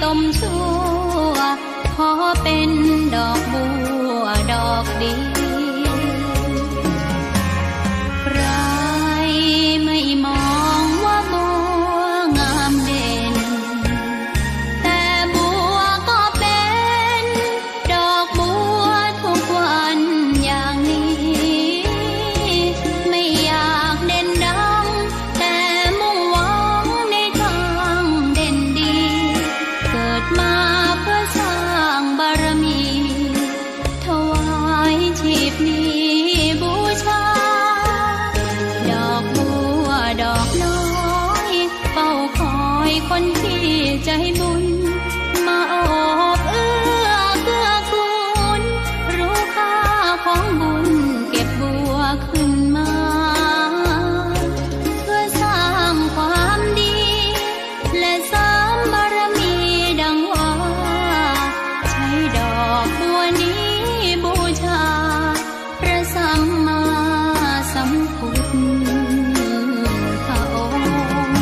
ต้มชั่วขอเป็นดอกบัวดอกเดียวใครไม่มองว่าบัวงามเด่นแต่บัวก็เป็นดอกบัวทุกวันอย่างนี้ไม่อยากเด่นดังแต่มุ่งหวังในทางเด่นดีเกิดมาเพื่อสร้างบารมีถวายชีพนี้บูชาดอกบัวดอกน้อยเฝ้าคอยคนที่ใจบุญมาโอบเอื้อเกื้อกูลรู้ค่าของบุญเก็บบัวขึ้นมาเพื่อสร้างความดีและเสริมบารมีดังว่าใช้ดอกบัวนี้บูชาพระสัมมาสัมพุทธองค์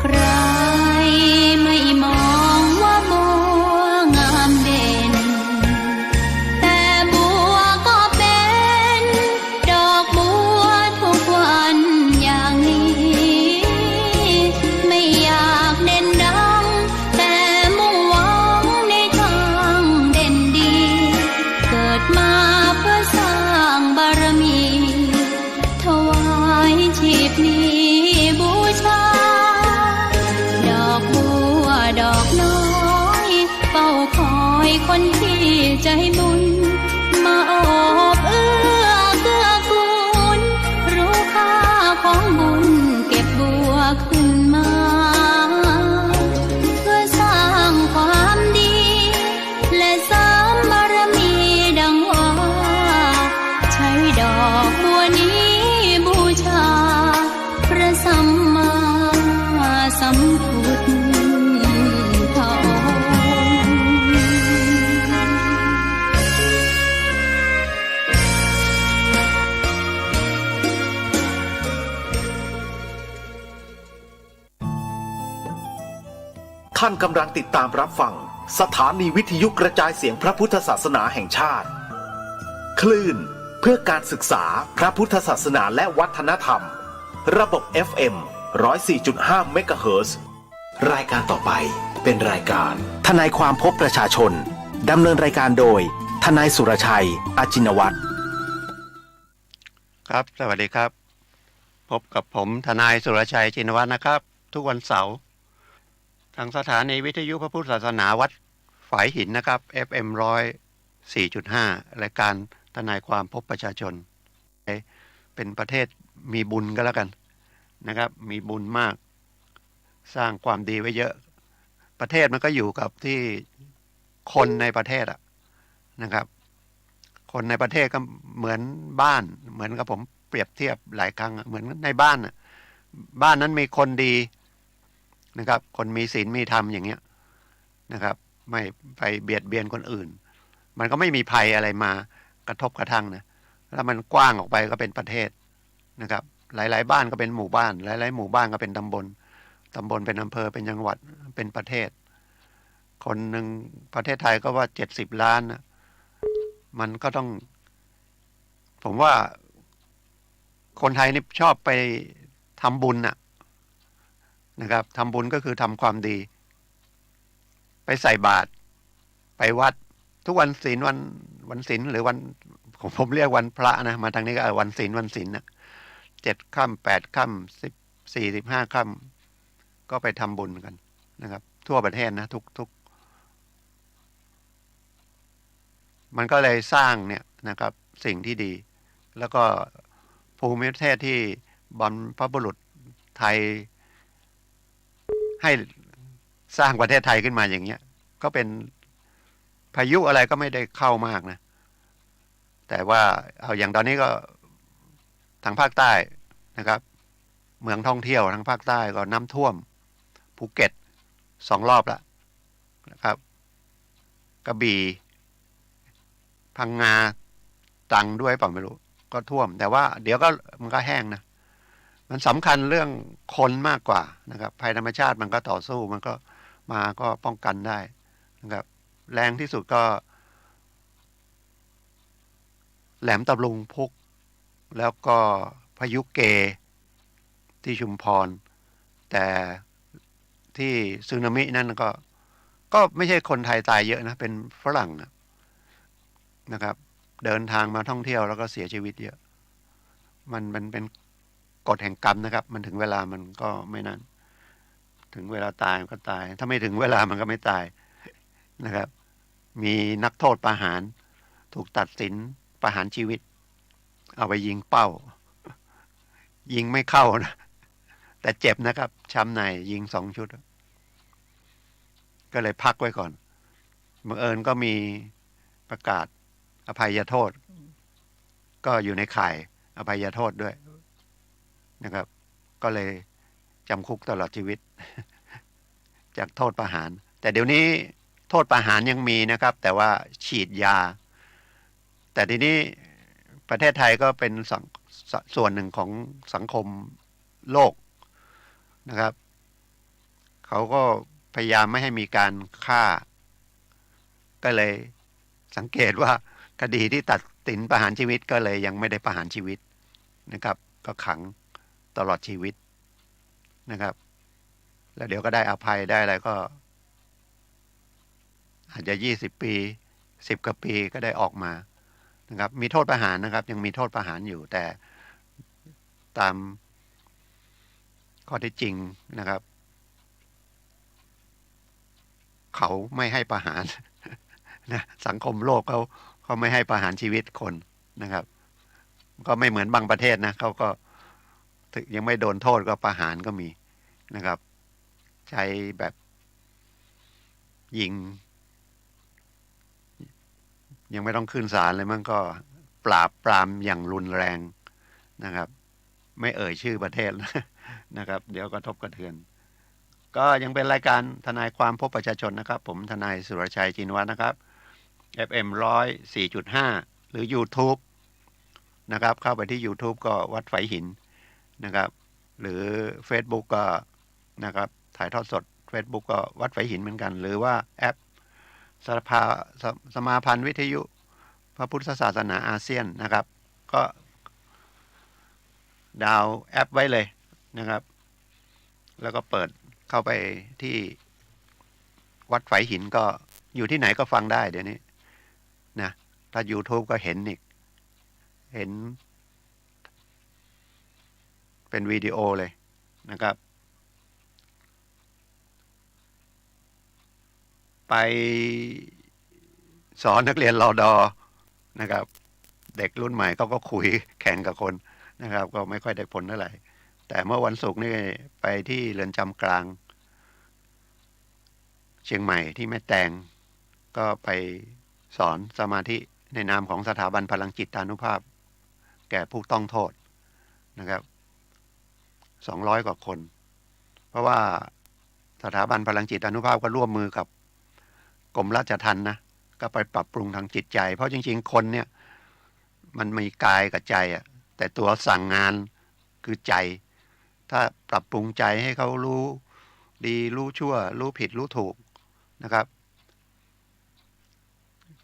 ใครไม่มองว่าบัวงามเด่นแต่บัวก็เป็นดอกบัวทุกวันอย่างนี้ไม่อยากเด่นดังแต่มุ่งหวังในทางเด่นดีเกิดมาเพื่อสร้างบารมีถวายชีพนี้บูชาดอกบัวดอกน้อยเฝ้าคอยคนที่ใจบุญมาโอบเอื้อเกื้อกูลรู้ค่าของบุญเก็บบัวขึ้นมาเพื่อสร้างความดีและเสริมบารมีดังว่าใช้ดอกบัวนี้บูชาพระสัมมาสัมพุทธองค์ ท่านกำลังติดตามรับฟังสถานีวิทยุกระจายเสียงพระพุทธศาสนาแห่งชาติคลื่นเพื่อการศึกษาพระพุทธศาสนาและวัฒนธรรมระบบ FM 104.5 เมกะเฮิรตซ์รายการต่อไปเป็นรายการทนายความพบประชาชนดำเนินรายการโดยทนายสุรชัยอาจินวัตรครับสวัสดีครับพบกับผมทนายสุรชัยจินวัฒน์นะครับทุกวันเสาร์ทางสถานีวิทยุพระพุทธศาสนาวัดฝายหินนะครับ FM 104.5 รายการทนายความพบประชาชนเป็นประเทศมีบุญก็แล้วกันนะครับมีบุญมากสร้างความดีไว้เยอะประเทศมันก็อยู่กับที่คนในประเทศนะครับคนในประเทศก็เหมือนบ้านเหมือนกับผมเปรียบเทียบหลายครั้งเหมือนในบ้านบ้านนั้นมีคนดีนะครับคนมีศีลมีธรรมอย่างเงี้ยนะครับไม่ไปเบียดเบียนคนอื่นมันก็ไม่มีภัยอะไรมากระทบกระทั่งนะแล้วมันกว้างออกไปก็เป็นประเทศนะครับหลายๆบ้านก็เป็นหมู่บ้านหลายๆหมู่บ้านก็เป็นตำบลเป็นอำเภอเป็นจังหวัดเป็นประเทศคนหนึ่งประเทศไทยก็ว่า70 ล้านนะมันก็ต้องผมว่าคนไทยนี่ชอบไปทำบุญนะครับทำบุญก็คือทำความดีไปใส่บาตรไปวัดทุกวันศีลวันศีลหรือวันผมเรียกวันพระนะมาทางนี้ก็วันศีลนะ7 ค่ำ 8 ค่ำ 14 15 ค่ำก็ไปทำบุญกันนะครับทั่วประเทศนะทุกมันก็เลยสร้างเนี่ยนะครับสิ่งที่ดีแล้วก็ภูมิประเทศที่บรรพบุรุษไทยให้สร้างประเทศไทยขึ้นมาอย่างเงี้ยก็เป็นพายุอะไรก็ไม่ได้เข้ามากนะแต่ว่าเอาอย่างตอนนี้ก็ทางภาคใต้นะครับเมืองท่องเที่ยวทางภาคใต้ก็น้ำท่วมภูเก็ต 2 รอบแล้วนะครับกระบี่พังงาตรังด้วยเปล่าไม่รู้ก็ท่วมแต่ว่าเดี๋ยวก็มันก็แห้งนะมันสำคัญเรื่องคนมากกว่านะครับภัยธรรมชาติมันก็ต่อสู้มันก็มาก็ป้องกันได้นะครับแรงที่สุดก็แหลมตะลุงพุกแล้วก็พายุเกที่ชุมพรแต่ที่สึนามินั่นก็ไม่ใช่คนไทยตายเยอะนะเป็นฝรั่งนะครับเดินทางมาท่องเที่ยวแล้วก็เสียชีวิตเยอะมันเป็นกฎแห่งกรรมนะครับมันถึงเวลามันก็ไม่นั่นถึงเวลาตายมันก็ตายถ้าไม่ถึงเวลามันก็ไม่ตายนะครับมีนักโทษประหารถูกตัดสินประหารชีวิตเอาไปยิงเป้ายิงไม่เข้านะแต่เจ็บนะครับช้ำในยิง2 ชุดก็เลยพักไว้ก่อนบังเอิญก็มีประกาศอภัยโทษก็อยู่ในข่ายอภัยโทษด้วยนะครับก็เลยจำคุกตลอดชีวิตจากโทษประหารแต่เดี๋ยวนี้โทษประหารยังมีนะครับแต่ว่าฉีดยาแต่ทีนี้ประเทศไทยก็เป็นส่วนหนึ่งของสังคมโลกนะครับเขาก็พยายามไม่ให้มีการฆ่าก็เลยสังเกตว่าคดีที่ตัดสินประหารชีวิตก็เลยยังไม่ได้ประหารชีวิตนะครับก็ขังตลอดชีวิตนะครับแล้วเดี๋ยวก็ได้อภัยได้อะไรก็อาจจะ20 ปี10 กว่าปีก็ได้ออกมานะครับมีโทษประหารนะครับยังมีโทษประหารอยู่แต่ตามข้อเท็จจริงนะครับเขาไม่ให้ประหารนะสังคมโลกเขาไม่ให้ประหารชีวิตคนนะครับก็ไม่เหมือนบางประเทศนะเขาก็ยังไม่โดนโทษก็ประหารก็มีนะครับใช้แบบยิงยังไม่ต้องขึ้นศาลเลยมันก็ปราบปรามอย่างรุนแรงนะครับไม่เอ่ยชื่อประเทศนะครับเดี๋ยวกระทบกระเทือนก็ยังเป็นรายการทนายความพบประชาชนนะครับผมทนายสุรชัยจินวัฒน์นะครับ FM 104.5 หรือ YouTube นะครับเข้าไปที่ YouTube ก็วัดไฝหินนะครับหรือ Facebook ก็นะครับถ่ายทอดสด Facebook ก็วัดไฝหินเหมือนกันหรือว่าแอปสมาพันธ์วิทยุพระพุทธศาสนาอาเซียนนะครับก็ดาวน์แอปไว้เลยนะครับแล้วก็เปิดเข้าไปที่วัดไฝหินก็อยู่ที่ไหนก็ฟังได้เดี๋ยวนี้นะถ้า YouTube ก็เห็นอีกเห็นเป็นวิดีโอเลยนะครับไปสอนนักเรียนรอดอนะครับเด็กรุ่นใหม่เขาก็คุยแข่งกับคนนะครับก็ไม่ค่อยได้ผลเท่าไหร่แต่เมื่อวันศุกร์นี่ไปที่เรือนจำกลางเชียงใหม่ที่แม่แตงก็ไปสอนสมาธิในนามของสถาบันพลังจิตานุภาพแก่ผู้ต้องโทษนะครับ200 กว่าคนเพราะว่าสถาบันพลังจิตานุภาพก็ร่วมมือกับกรมราชทัณฑ์นะก็ไปปรับปรุงทางจิตใจเพราะจริงๆคนเนี่ยมันมีกายกับใจอ่ะแต่ตัวสั่งงานคือใจถ้าปรับปรุงใจให้เขารู้ดีรู้ชั่วรู้ผิดรู้ถูกนะครับ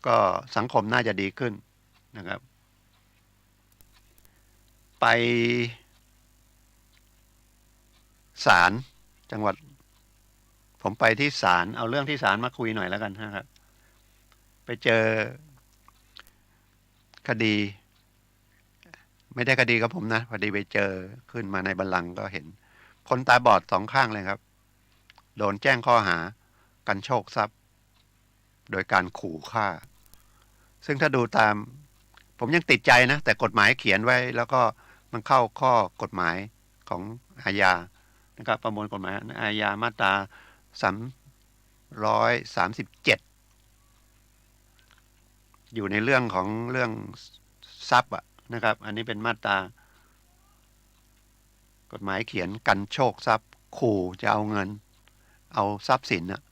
ก็สังคมน่าจะดีขึ้นนะครับไปศาลจังหวัดผมไปที่ศาลเอาเรื่องที่ศาลมาคุยหน่อยแล้วกันนะครับไปเจอคดีไม่ได้คดีกับผมนะพอดีไปเจอขึ้นมาในบัลลังก์ก็เห็นคนตาบอด2 ข้างเลยครับโดนแจ้งข้อหากันโชคทรัพย์โดยการขู่ฆ่าซึ่งถ้าดูตามผมยังติดใจนะแต่กฎหมายเขียนไว้แล้วก็มันเข้าข้อกฎหมายของอาญานะครับประมวลกฎหมายอาญามาตรา337อยู่ในเรื่องของเรื่องทรัพย์นะครับอันนี้เป็นมาตรากฎหมายเขียนกันโชคทรัพย์ขู่จะเอาเงิน เอาทรัพย์สินนะ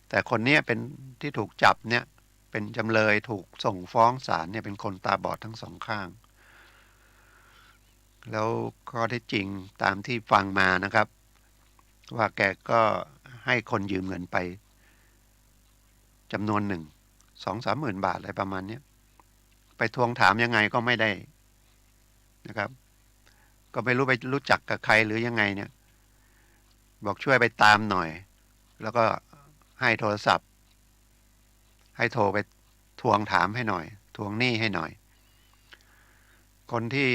แต่คนนี้เป็นที่ถูกจับเนี่ยเป็นจำเลยถูกส่งฟ้องศาลเนี่ยเป็นคนตาบอดทั้งสองข้างแล้วข้อเท็จจริงตามที่ฟังมานะครับว่าแกก็ให้คนยืมเงินไปจำนวนหนึ่ง2-3 หมื่นบาทอะไรประมาณนี้ไปทวงถามยังไงก็ไม่ได้นะครับก็ไม่รู้ไปรู้จักกับใครหรือยังไงเนี่ยบอกช่วยไปตามหน่อยแล้วก็ให้โทรศัพท์ให้โทรไปทวงถามให้หน่อยทวงหนี้ให้หน่อยคนที่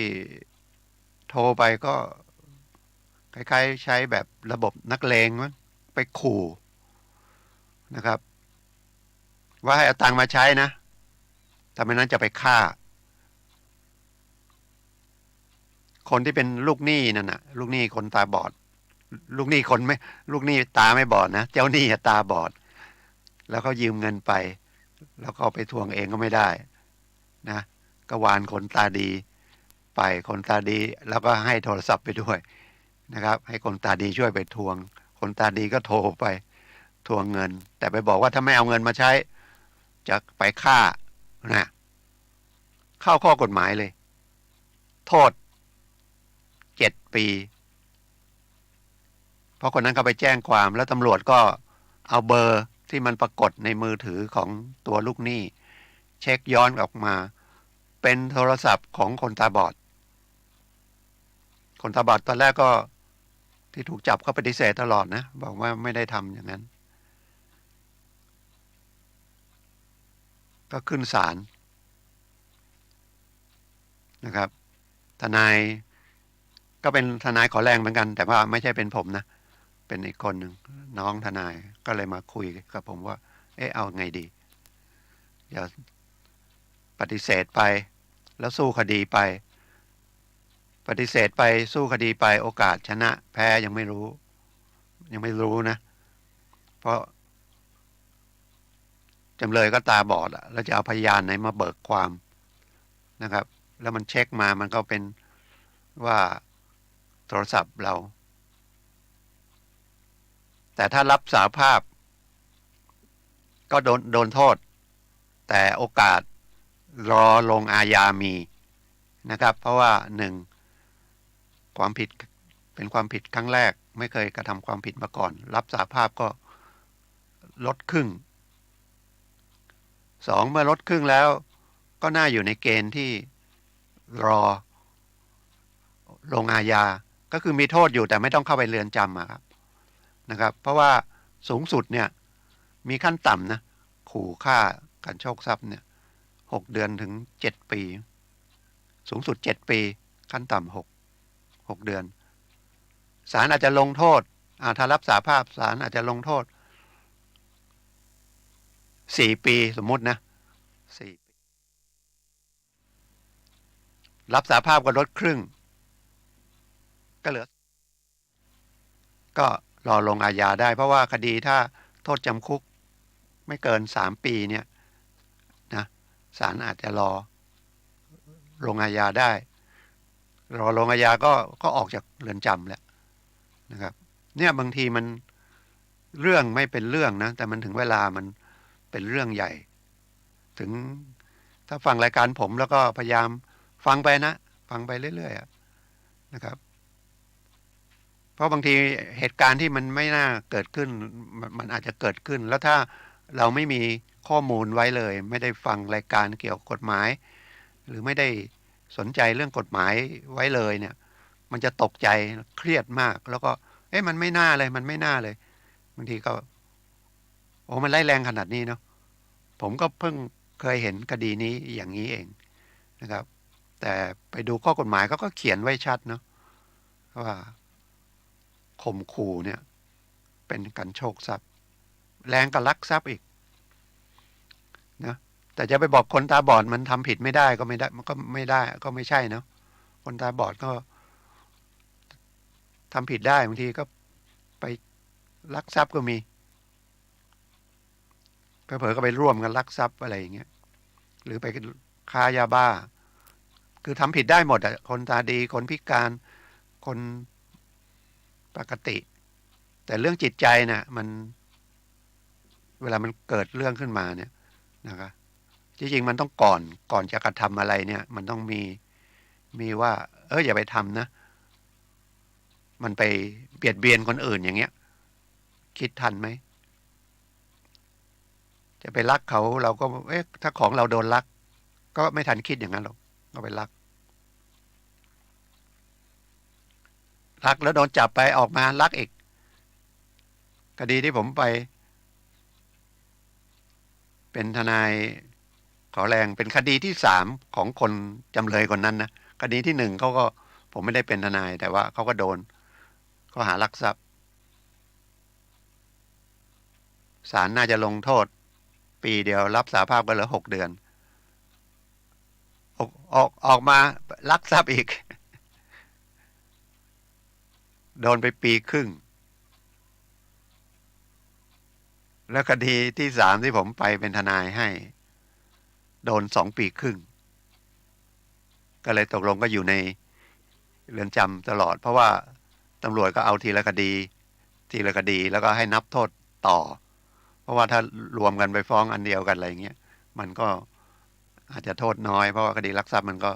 โทรไปก็คล้ายๆใช้แบบระบบนักเลงมั้งไปขู่นะครับว่าให้เอาตังค์มาใช้นะถ้าไม่นั้นจะไปฆ่าคนที่เป็นลูกหนี้นั่นน่ะลูกหนี้คนตาบอดลูกหนี้คนไม่ลูกหนี้ตาไม่บอดนะเจ้าหนี้ตาบอดแล้วเขายืมเงินไปแล้วก็ไปทวงเองก็ไม่ได้นะก็วานคนตาดีไปคนตาดีแล้วก็ให้โทรศัพท์ไปด้วยนะครับให้คนตาดีช่วยไปทวงคนตาดีก็โทรไปทวงเงินแต่ไปบอกว่าถ้าไม่เอาเงินมาใช้จะไปฆ่านะเข้าข้อกฎหมายเลยโทษ7 ปีเพราะคนนั้นเขาไปแจ้งความแล้วตำรวจก็เอาเบอร์ที่มันปรากฏในมือถือของตัวลูกหนี้เช็คย้อนออกมาเป็นโทรศัพท์ของคนตาบอดคนตาบอดตอนแรกก็ที่ถูกจับก็ปฏิเสธตลอดนะบอกว่าไม่ได้ทำอย่างนั้นก็ขึ้นศาลนะครับทนายก็เป็นทนายขอแรงเหมือนกันแต่ว่าไม่ใช่เป็นผมนะเป็นอีกคนหนึ่งน้องทนายก็เลยมาคุยกับผมว่าเอาไงดีอย่าปฏิเสธไปแล้วสู้คดีไปปฏิเสธไปสู้คดีไปโอกาสชนะแพ้ยังไม่รู้นะเพราะจำเลยก็ตาบอดแล้วจะเอาพยานไหนมาเบิกความนะครับแล้วมันเช็คมามันก็เป็นว่าโทรศัพท์เราแต่ถ้ารับสารภาพก็โดนโทษแต่โอกาสรอลงอาญามีนะครับเพราะว่าความผิดเป็นความผิดครั้งแรกไม่เคยกระทำความผิดมาก่อนรับสารภาพก็ลดครึ่ง2เมื่อลดครึ่งแล้วก็น่าอยู่ในเกณฑ์ที่รอลงอาญาก็คือมีโทษอยู่แต่ไม่ต้องเข้าไปเรือนจำครับนะครับเพราะว่าสูงสุดเนี่ยมีขั้นต่ำนะขู่ฆ่ากันโชคทรัพย์เนี่ย6 เดือนถึง7 ปีสูงสุด7 ปีขั้นต่ำ6 เดือนศาลอาจจะลงโทษถ้ารับสารภาพศาลอาจจะลงโทษ4 ปีสมมุตินะ4 ปีรับสารภาพก็ลดครึ่งก็เหลือก็รอลงอาญาได้เพราะว่าคดีถ้าโทษจำคุกไม่เกิน3 ปีเนี่ยนะศาลอาจจะรอลงอาญาได้รอลงอาญาก็ออกจากเรือนจำแล้วนะครับเนี่ยบางทีมันเรื่องไม่เป็นเรื่องนะแต่มันถึงเวลามันเป็นเรื่องใหญ่ถึงถ้าฟังรายการผมแล้วก็พยายามฟังไปเรื่อยๆนะครับเพราะบางทีเหตุการณ์ที่มันไม่น่าเกิดขึ้นมันอาจจะเกิดขึ้นแล้วถ้าเราไม่มีข้อมูลไว้เลยไม่ได้ฟังรายการเกี่ยวกับกฎหมายหรือไม่ได้สนใจเรื่องกฎหมายไว้เลยเนี่ยมันจะตกใจเครียดมากแล้วก็มันไม่น่าเลยบางทีก็มันไล่แรงขนาดนี้เนาะผมก็เพิ่งเคยเห็นคดีนี้อย่างนี้เองนะครับแต่ไปดูข้อกฎหมายเขาก็เขียนไว้ชัดเนาะว่าข่มขู่เนี่ยเป็นการโชคทรัพย์แรงกับลักทรัพย์อีกนะแต่จะไปบอกคนตาบอดมันทำผิดไม่ได้ก็ไม่ได้มันก็ไม่ได้ก็ไม่ใช่เนาะคนตาบอดก็ทำผิดได้บางทีก็ไปลักทรัพย์ก็มีเผลอๆก็ไปร่วมกันลักทรัพย์อะไรอย่างเงี้ยหรือไปค้ายาบ้าคือทำผิดได้หมดคนตาดีคนพิการคนปกติ แต่เรื่องจิตใจเนี่ยมันเวลามันเกิดเรื่องขึ้นมาเนี่ยนะครับจริงๆมันต้องก่อนจะกระทำอะไรเนี่ยมันต้องมีว่าอย่าไปทำนะมันไปเบียดเบียนคนอื่นอย่างเงี้ยคิดทันไหมจะไปรักเขาเราก็ถ้าของเราโดนลักก็ไม่ทันคิดอย่างนั้นหรอกก็ไปรักแล้วโดนจับไปออกมารักอีกคดีที่ผมไปเป็นทนายขอแรงเป็นคดีที่3ของคนจำเลยคนนั้นนะคดีที่1เขาก็ผมไม่ได้เป็นทนายแต่ว่าเขาก็โดนข้อหาลักทรัพย์ศาลน่าจะลงโทษปีเดียวรับสาภาพก็เหลือ6 เดือนออกมาลักทรัพย์อีกโดนไปปีครึ่งแล้วคดีที่3ที่ผมไปเป็นทนายให้โดน2 ปีครึ่งก็เลยตกลงก็อยู่ในเรือนจำตลอดเพราะว่าตำรวจก็เอาทีละคดีแล้วก็ให้นับโทษต่อเพราะว่าถ้ารวมกันไปฟ้องอันเดียวกันอะไรเงี้ยมันก็อาจจะโทษน้อยเพราะว่าคดีลักทรัพย์มันก็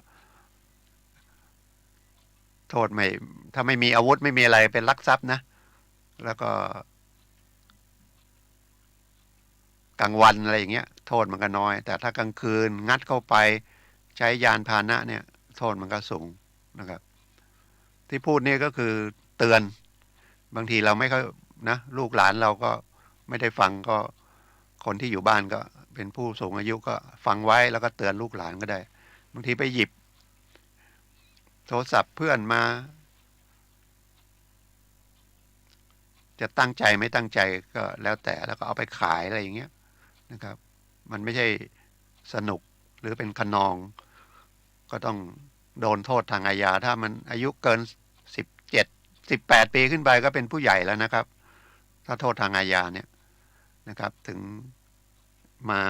โทษไม่ถ้าไม่มีอาวุธไม่มีอะไรเป็นลักทรัพย์นะแล้วก็กลางวันอะไรอย่างเงี้ยโทษมันก็น้อยแต่ถ้ากลางคืนงัดเข้าไปใช้ยานพาหนะเนี่ยโทษมันก็สูงนะครับที่พูดนี่ก็คือเตือนบางทีเราไม่ค่อยนะลูกหลานเราก็ไม่ได้ฟังก็คนที่อยู่บ้านก็เป็นผู้สูงอายุก็ฟังไว้แล้วก็เตือนลูกหลานก็ได้บางทีไปหยิบโทรศัพท์เพื่อนมาจะตั้งใจไม่ตั้งใจก็แล้วแต่แล้วก็เอาไปขายอะไรอย่างเงี้ยนะครับมันไม่ใช่สนุกหรือเป็นขนองก็ต้องโดนโทษทางอาญาถ้ามันอายุเกิน17-18 ปีขึ้นไปก็เป็นผู้ใหญ่แล้วนะครับถ้าโทษทางอาญาเนี่ยนะครับถึงมา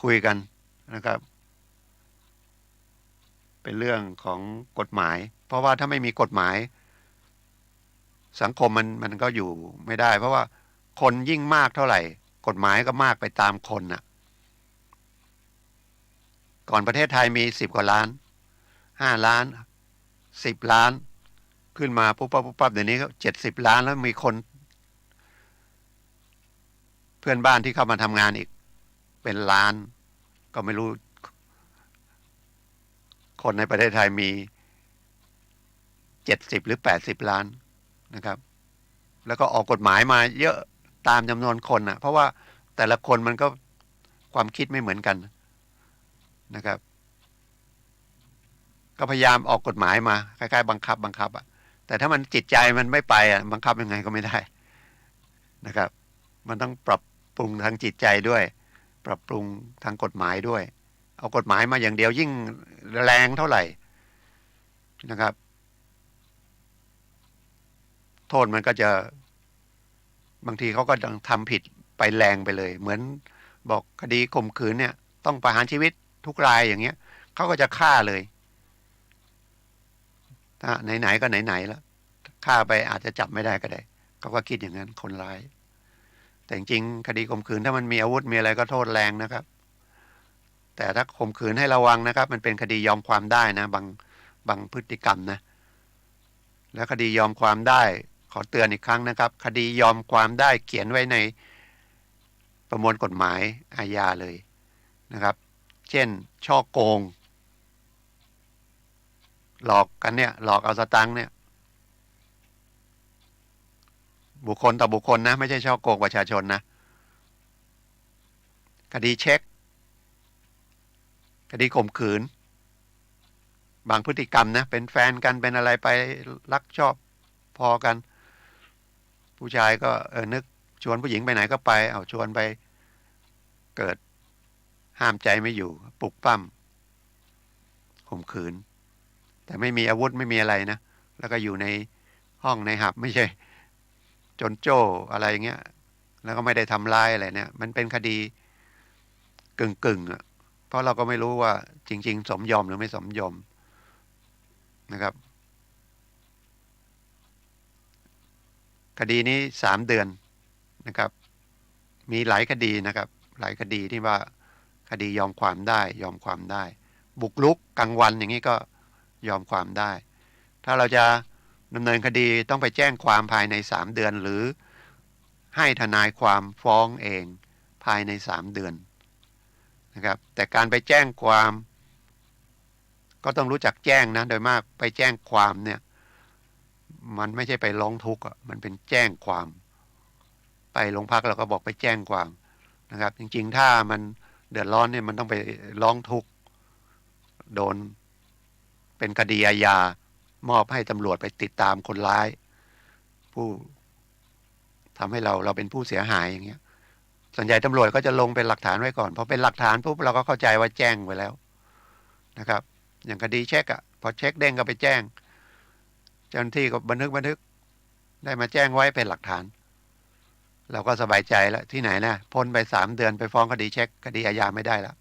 คุยกันนะครับเป็นเรื่องของกฎหมายเพราะว่าถ้าไม่มีกฎหมายสังคมมันก็อยู่ไม่ได้เพราะว่าคนยิ่งมากเท่าไหร่กฎหมายก็มากไปตามคนน่ะก่อนประเทศไทยมี10 กว่าล้าน5 ล้าน10 ล้านขึ้นมาปุ๊บเดี๋ยวนี้ก็70 ล้านแล้วมีคนเพื่อนบ้านที่เข้ามาทำงานอีกเป็นล้านก็ไม่รู้คนในประเทศไทยมี70 หรือ80 ล้านนะครับแล้วก็ออกกฎหมายมาเยอะตามจำนวนคนนะเพราะว่าแต่ละคนมันก็ความคิดไม่เหมือนกันนะครับก็พยายามออกกฎหมายมาคล้ายๆบังคับอ่ะแต่ถ้ามันจิตใจมันไม่ไปอ่ะบังคับยังไงก็ไม่ได้นะครับมันต้องปรับปรุงทางจิตใจด้วยปรับปรุงทางกฎหมายด้วยเอากฎหมายมาอย่างเดียวยิ่งแรงเท่าไหร่นะครับโทษมันก็จะบางทีเขาก็ทำผิดไปแรงไปเลยเหมือนบอกคดีข่มขืนเนี่ยต้องประหารชีวิตทุกรายอย่างเงี้ยเขาก็จะฆ่าเลยถ้าไหนๆก็ไหนๆแล้วฆ่าไปอาจจะจับไม่ได้ก็ได้เขาก็คิดอย่างนั้นคนร้ายแต่จริงๆคดีข่มขืนถ้ามันมีอาวุธมีอะไรก็โทษแรงนะครับแต่ถ้าข่มขืนให้ระวังนะครับมันเป็นคดียอมความได้นะบางพฤติกรรมนะแล้วคดียอมความได้ขอเตือนอีกครั้งนะครับคดียอมความได้เขียนไว้ในประมวลกฎหมายอาญาเลยนะครับเช่นฉ้อโกงหลอกกันเนี่ยหลอกเอาสตังค์เนี่ยบุคคลต่อบุคคลนะไม่ใช่ฉ้อโกงประชาชนนะคดีเช็คคดีข่มขืนบางพฤติกรรมนะเป็นแฟนกันเป็นอะไรไปรักชอบพอกันผู้ชายก็นึกชวนผู้หญิงไปไหนก็ไปเอาชวนไปเกิดห้ามใจไม่อยู่ปลุกปั้มข่มขืนแต่ไม่มีอาวุธไม่มีอะไรนะแล้วก็อยู่ในห้องในหับไม่ใช่จนโจ้อะไรอย่างเงี้ยแล้วก็ไม่ได้ทำร้ายอะไรเนี่ยมันเป็นคดีกึ่งอ่ะเพราะเราก็ไม่รู้ว่าจริงๆสมยอมหรือไม่สมยอมนะครับ คดีนี้3 เดือนนะครับมีหลายคดีนะครับหลายคดีที่ว่าคดียอมความได้บุกรุกกลางวันอย่างนี้ก็ยอมความได้ถ้าเราจะดำเนินคดีต้องไปแจ้งความภายใน3 เดือนหรือให้ทนายความฟ้องเองภายใน3 เดือนนะครับแต่การไปแจ้งความก็ต้องรู้จักแจ้งนะโดยมากไปแจ้งความเนี่ยมันไม่ใช่ไปร้องทุกข์มันเป็นแจ้งความไปโรงพักเราก็บอกไปแจ้งความนะครับจริงๆถ้ามันเดือดร้อนเนี่ยมันต้องไปร้องทุกข์โดนเป็นคดีอาญามอบให้ตำรวจไปติดตามคนร้ายผู้ทำให้เราเป็นผู้เสียหายอย่างเงี้ยส่วนใหญ่ตำรวจก็จะลงเป็นหลักฐานไว้ก่อนพอเป็นหลักฐานปุ๊บเราก็เข้าใจว่าแจ้งไว้แล้วนะครับอย่างคดีเช็คพอเช็คเด้งก็ไปแจ้งเจ้าหน้าที่ก็บันทึกได้มาแจ้งไว้เป็นหลักฐานเราก็สบายใจแล้วที่ไหนนะพ้นไป3 เดือนไปฟ้องคดีเช็คคดีอาญาไม่ได้แล้ว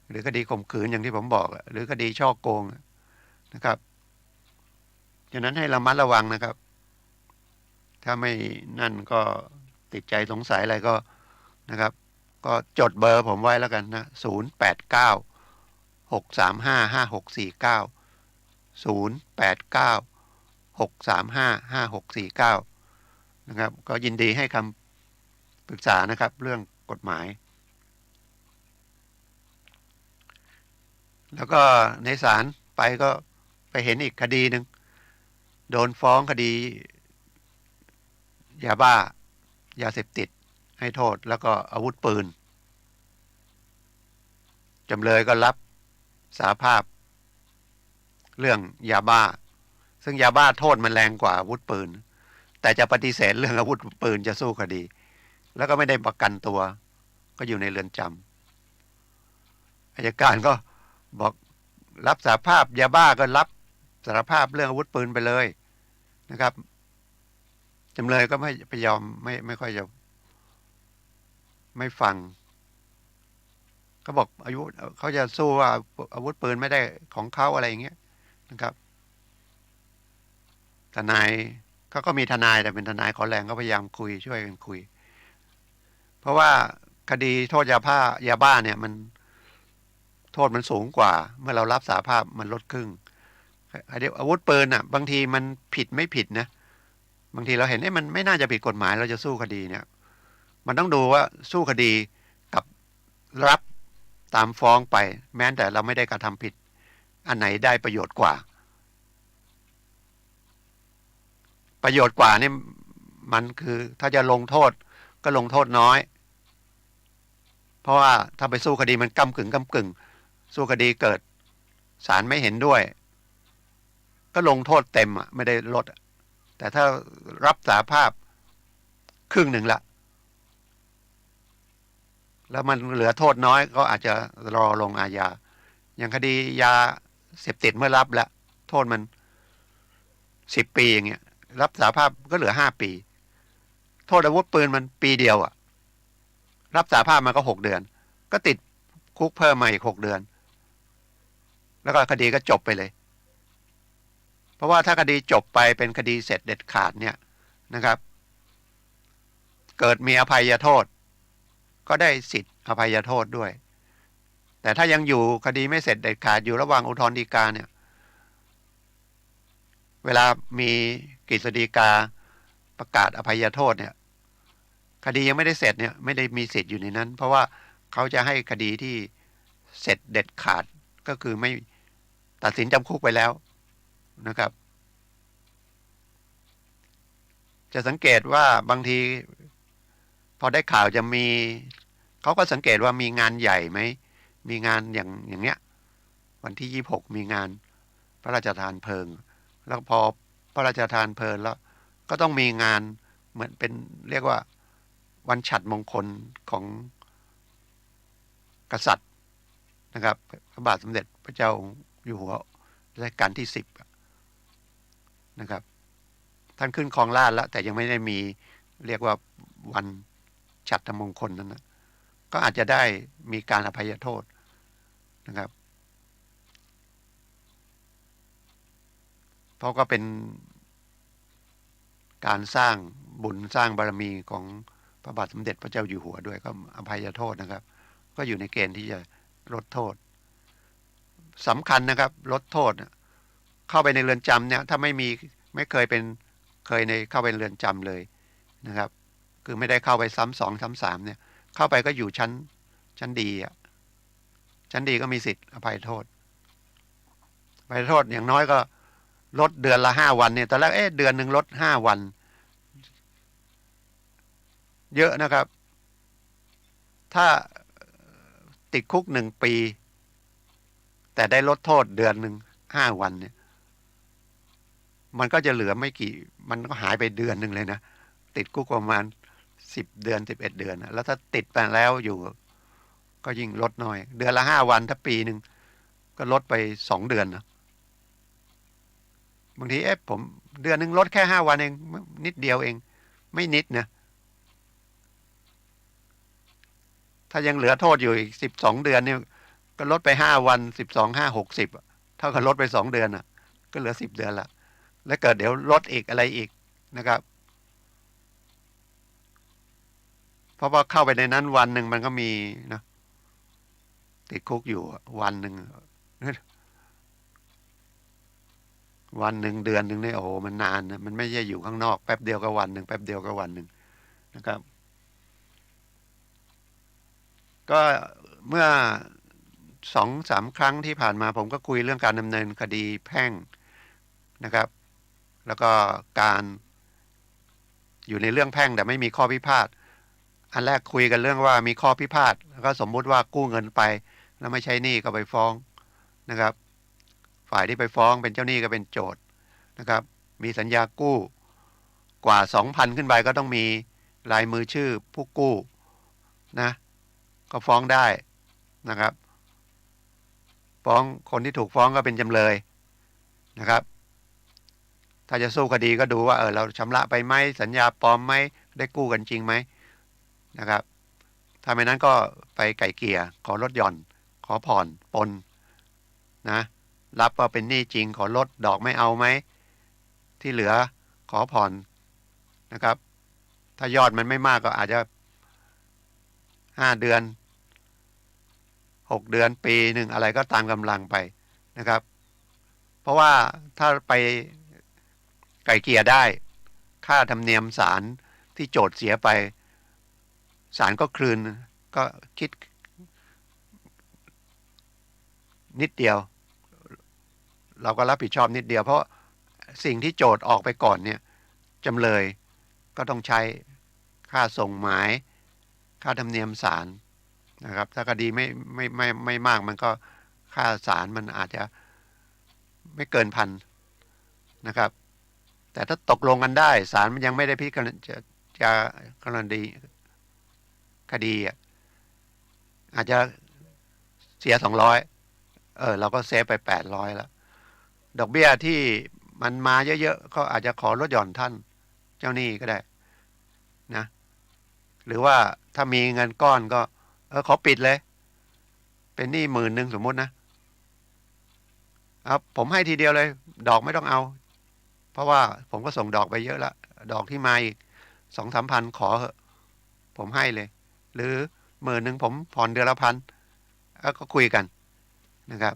หรือคดีข่มขืนอย่างที่ผมบอกหรือคดีฉ้อโกงนะครับฉะนั้นให้ระมัดระวังนะครับถ้าไม่นั่นก็ติดใจสงสัยอะไรก็นะครับก็จดเบอร์ผมไว้แล้วกันนะ0896355649นะครับก็ยินดีให้คำปรึกษานะครับเรื่องกฎหมายแล้วก็ในศาลไปก็ไปเห็นอีกคดีหนึ่งโดนฟ้องคดียาบ้ายาเสพติดให้โทษแล้วก็อาวุธปืนจำเลยก็รับสารภาพเรื่องยาบ้าซึ่งยาบ้าโทษมันแรงกว่าอาวุธปืนแต่จะปฏิเสธเรื่องอาวุธปืนจะสู้คดีแล้วก็ไม่ได้ประกันตัวก็อยู่ในเรือนจำอัยการก็บอกรับสารภาพยาบ้าก็รับสารภาพเรื่องอาวุธปืนไปเลยนะครับจำเลยก็ไม่ยอมไม่ค่อยจะไม่ฟังเขาบอกเขาจะสู้ว่าอาวุธปืนไม่ได้ของเขาอะไรอย่างเงี้ยนะครับทนายเขาก็มีทนายแต่เป็นทนายขอแรงก็พยายามคุยช่วยกันคุยเพราะว่าคดีโทษยาบ้าเนี่ยมันโทษมันสูงกว่าเมื่อเรารับสารภาพมันลดครึ่งอาวุธปืนบางทีมันผิดไม่ผิดนะบางทีเราเห็นมันไม่น่าจะผิดกฎหมายเราจะสู้คดีเนี่ยมันต้องดูว่าสู้คดีกับรับตามฟ้องไปแม้แต่เราไม่ได้กระทำผิดอันไหนได้ประโยชน์กว่านี่มันคือถ้าจะลงโทษก็ลงโทษน้อยเพราะว่าถ้าไปสู้คดีมันก้ำกึ่งสู้คดีเกิดศาลไม่เห็นด้วยก็ลงโทษเต็มไม่ได้ลดแต่ถ้ารับสารภาพครึ่งหนึ่งละแล้วมันเหลือโทษน้อยก็อาจจะรอลงอาญาอย่างคดียาเสพติดเมื่อรับแล้วโทษมัน10 ปีอย่างเงี้ยรับสารภาพก็เหลือ5 ปีโทษอาวุธปืนมันปีเดียวรับสารภาพมันก็6 เดือนก็ติดคุกเพิ่มมาอีก6 เดือนแล้วก็คดีก็จบไปเลยเพราะว่าถ้าคดีจบไปเป็นคดีเสร็จเด็ดขาดเนี่ยนะครับเกิดมีอภัยโทษก็ได้สิทธิ์อภัยโทษด้วยแต่ถ้ายังอยู่คดีไม่เสร็จเด็ดขาดอยู่ระหว่างอุทธรณ์ฎีกาเนี่ยเวลามีกฤษฎีกาประกาศอภัยโทษเนี่ยคดียังไม่ได้เสร็จเนี่ยไม่ได้มีสิทธิ์อยู่ในนั้นเพราะว่าเขาจะให้คดีที่เสร็จเด็ดขาดก็คือไม่ตัดสินจำคุกไปแล้วนะครับจะสังเกตว่าบางทีพอได้ข่าวจะมีเขาก็สังเกตว่ามีงานใหญ่ไหมมีงานอย่างเนี้ยวันที่26มีงานพระราชทานเพลิงแล้วพอพระราชทานเพลิงแล้วก็ต้องมีงานเหมือนเป็นเรียกว่าวันฉัตรมงคลของกษัตริย์นะครับพระบาทสมเด็จพระเจ้าอยู่หัวรัชกาลที่10นะครับท่านขึ้นครองราชย์แล้วแต่ยังไม่ได้มีเรียกว่าวันฉัตรมงคลนั้นนะก็อาจจะได้มีการอภัยโทษนะครับเพราะก็เป็น การสร้างบุญสร้างบารมีของพระบาทสมเด็จพระเจ้าอยู่หัวด้วยก็อภัยโทษนะครับก็อยู่ในเกณฑ์ที่จะลดโทษสำคัญนะครับลดโทษเข้าไปในเรือนจำเนี่ยถ้าไม่เคยเข้าไปเรือนจำเลยนะครับคือไม่ได้เข้าไปซ้ำสองซ้ำสามเนี่ยเข้าไปก็อยู่ชั้นดีอ่ะชั้นดีก็มีสิทธิ์อภัยโทษอภัยโทษอย่างน้อยก็ลดเดือนละ5 วันเนี่ยตอนแรกเดือนหนึ่งลด5 วันเยอะนะครับถ้าติดคุก1 ปีแต่ได้ลดโทษเดือนหนึ่ง5 วันเนี่ยมันก็จะเหลือไม่กี่มันก็หายไปเดือนหนึ่งเลยนะติดคุกประมาณ10 เดือน11 เดือนแล้วถ้าติดไปแล้วอยู่ก็ยิ่งลดน้อยเดือนละ5 วันถ้าปีหนึ่งก็ลดไป2 เดือนนะบางทีผมเดือนหนึ่งลดแค่5 วันเองนิดเดียวเองไม่นิดนะถ้ายังเหลือโทษอยู่อีก12 เดือนเนี่ยก็ลดไป5 วัน12 5 60เท่ากับลดไป2 เดือนอ่ะก็เหลือ10 เดือนละแล้วเกิดเดี๋ยวลดอีกอะไรอีกนะครับเพราะว่าเข้าไปในนั้นวันหนึ่งมันก็มีนะติดคุกอยู่วันหนึ่งวันหนึ่งเดือนหนึ่งเนี่ยโอ้โหมันนานนะมันไม่ใช่อยู่ข้างนอกแป๊บเดียวก็วันหนึ่งแป๊บเดียวก็วันหนึ่งนะครับก็เมื่อ2-3 ครั้งที่ผ่านมาผมก็คุยเรื่องการดำเนินคดีแพ่งนะครับแล้วก็การอยู่ในเรื่องแพ่งแต่ไม่มีข้อพิพาทอันแรกคุยกันเรื่องว่ามีข้อพิพาทแล้วก็สมมุติว่ากู้เงินไปแล้วไม่ใช้หนี้ก็ไปฟ้องนะครับฝ่ายที่ไปฟ้องเป็นเจ้าหนี้ก็เป็นโจทก์นะครับมีสัญญากู้กว่า 2,000 ขึ้นไปก็ต้องมีลายมือชื่อผู้กู้นะก็ฟ้องได้นะครับฟ้องคนที่ถูกฟ้องก็เป็นจำเลยนะครับถ้าจะสู้คดีก็ดูว่าเราชำระไปไหมสัญญาปลอมไหมได้กู้กันจริงไหมนะครับถ้าไม่นั้นก็ไปไก่เกลี่ยขอลดหย่อนขอผ่อนปลนนะรับว่าเป็นหนี้จริงขอลดดอกไม่เอาไหมที่เหลือขอผ่อนนะครับถ้ายอดมันไม่มากก็อาจจะ5 เดือน6 เดือนปีหนึ่งอะไรก็ตามกำลังไปนะครับเพราะว่าถ้าไปไก่เกลี่ยได้ค่าธรรมเนียมศาลที่โจทก์เสียไปศาลก็คืนก็คิดนิดเดียวเราก็รับผิดชอบนิดเดียวเพราะสิ่งที่โจทก์ออกไปก่อนเนี่ยจำเลยก็ต้องใช้ค่าส่งหมายค่าธรรมเนียมศาลนะครับถ้าคดีไม่มากมันก็ค่าศาลมันอาจจะไม่เกิน1,000นะครับแต่ถ้าตกลงกันได้ศาลมันยังไม่ได้พิจารณาจะกรณีคดีอาจจะเสีย200เราก็เซฟไป800แล้วดอกเบี้ยที่มันมาเยอะๆก็อาจจะขอลดหย่อนท่านเจ้าหนี้ก็ได้นะหรือว่าถ้ามีเงินก้อนก็ขอปิดเลยเป็นหนี้10,000สมมุตินะครับผมให้ทีเดียวเลยดอกไม่ต้องเอาเพราะว่าผมก็ส่งดอกไปเยอะละดอกที่มาอีก 2-3 พันขอเหอะผมให้เลยหรือ10,000ผมผ่อนเดือนละ1,000ก็คุยกันนะครับ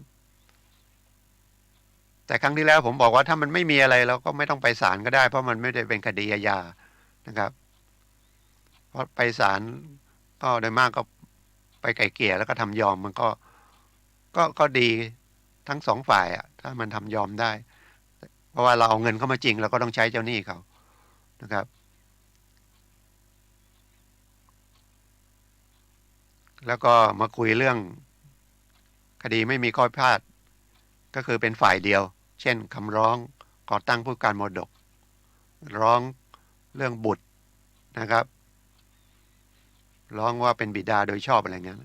แต่ครั้งที่แล้วผมบอกว่าถ้ามันไม่มีอะไรเราก็ไม่ต้องไปศาลก็ได้เพราะมันไม่ได้เป็นคดีอาญานะครับเพราะไปศาลก็โดยมากก็ไปไกล่เกลี่ยแล้วก็ทำยอมมันก็ดีทั้ง2 ฝ่ายถ้ามันทำยอมได้เพราะว่าเราเอาเงินเข้ามาจริงเราก็ต้องใช้เจ้าหนี้เขานะครับแล้วก็มาคุยเรื่องคดีไม่มีข้อพิพาทก็คือเป็นฝ่ายเดียวเช่นคำร้องขอตั้งผู้การมรดกร้องเรื่องบุตรนะครับร้องว่าเป็นบิดาโดยชอบอะไรเงี้ย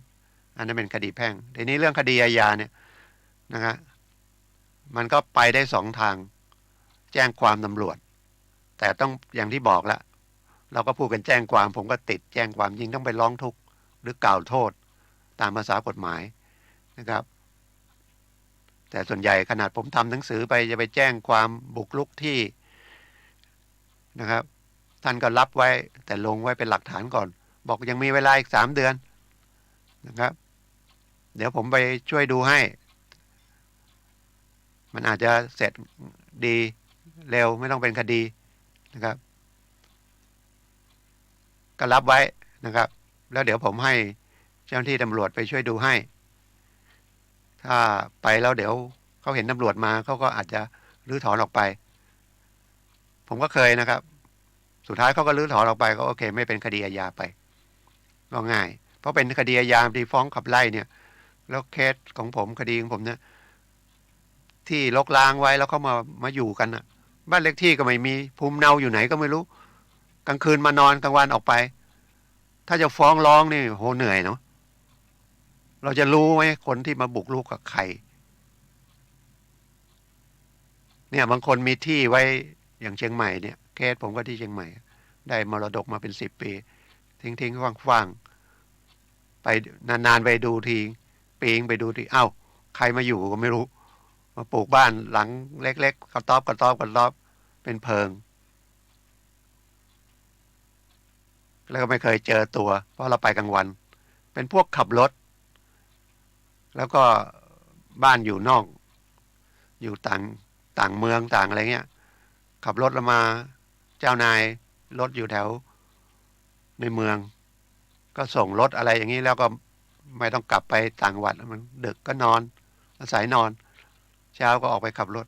อันนั้นเป็นคดีแพ่งทีนี้เรื่องคดีอาญาเนี่ยนะครับมันก็ไปได้2 ทางแจ้งความตำรวจแต่ต้องอย่างที่บอกแล้วเราก็พูดกันแจ้งความผมก็ติดแจ้งความจริงต้องไปร้องทุกข์หรือกล่าวโทษตามภาษากฎหมายนะครับแต่ส่วนใหญ่ขนาดผมทำหนังสือไปจะไปแจ้งความบุกรุกที่นะครับ ท่านก็รับไว้แต่ลงไว้เป็นหลักฐานก่อนบอกยังมีเวลาอีก3 เดือนนะครับเดี๋ยวผมไปช่วยดูให้มันอาจจะเสร็จดีเร็วไม่ต้องเป็นคดีนะครับก็รับไว้นะครับแล้วเดี๋ยวผมให้เจ้าหน้าที่ตำรวจไปช่วยดูให้ถ้าไปแล้วเดี๋ยวเขาเห็นตำรวจมาเขาก็อาจจะรื้อถอนออกไปผมก็เคยนะครับสุดท้ายเขาก็รื้อถอนออกไปก็โอเคไม่เป็นคดีอาญาไปก็ง่ายเพราะเป็นคดีอาญาที่ฟ้องขับไล่เนี่ยแล้วเคสของผมคดีของผมเนี่ยที่รกร้างไว้แล้วเขามาอยู่กันอ่ะบ้านเลขที่ก็ไม่มีภูมิเนาอยู่ไหนก็ไม่รู้กลางคืนมานอนกลางวันออกไปถ้าจะฟ้องร้องนี่โหเหนื่อยเนาะเราจะรู้ไหมคนที่มาบุกรุกกับใครเนี่ยบางคนมีที่ไว้อย่างเชียงใหม่เนี่ยเคสผมก็ที่เชียงใหม่ได้มรดกมาเป็น10 ปีทิ้งว่างๆไปนานๆไปดูทีปีงไปดูทีเอ้าใครมาอยู่ก็ไม่รู้มาปลูกบ้านหลังเล็กๆกระต๊อบเป็นเพิงแล้วก็ไม่เคยเจอตัวเพราะเราไปกลางวันเป็นพวกขับรถแล้วก็บ้านอยู่นอกอยู่ต่างเมืองต่างอะไรเงี้ยขับรถแล้วมาเจ้านายรถอยู่แถวในเมืองก็ส่งรถอะไรอย่างนี้แล้วก็ไม่ต้องกลับไปต่างจังหวัดมันดึกก็นอนอาศัยนอนเช้าก็ออกไปขับรถ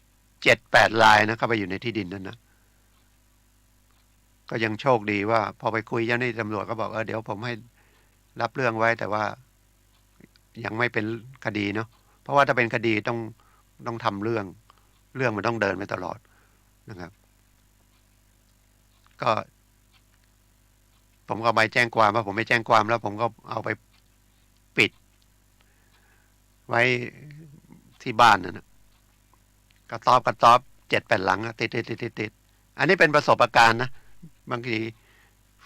7-8 รายนะเข้าไปอยู่ในที่ดินนั้นนะก็ยังโชคดีว่าพอไปคุยเจ้าหน้าที่ตำรวจก็บอกเดี๋ยวผมให้รับเรื่องไว้แต่ว่ายังไม่เป็นคดีเนาะเพราะว่าถ้าเป็นคดีต้องทำเรื่องมันต้องเดินไปตลอดนะครับก็ผมก็ไปแจ้งความว่าผมไม่แจ้งความแล้วผมก็เอาไปปิดไว้ที่บ้านนะกระต๊อบ7-8 หลังติดอันนี้เป็นประสบการณ์นะบางที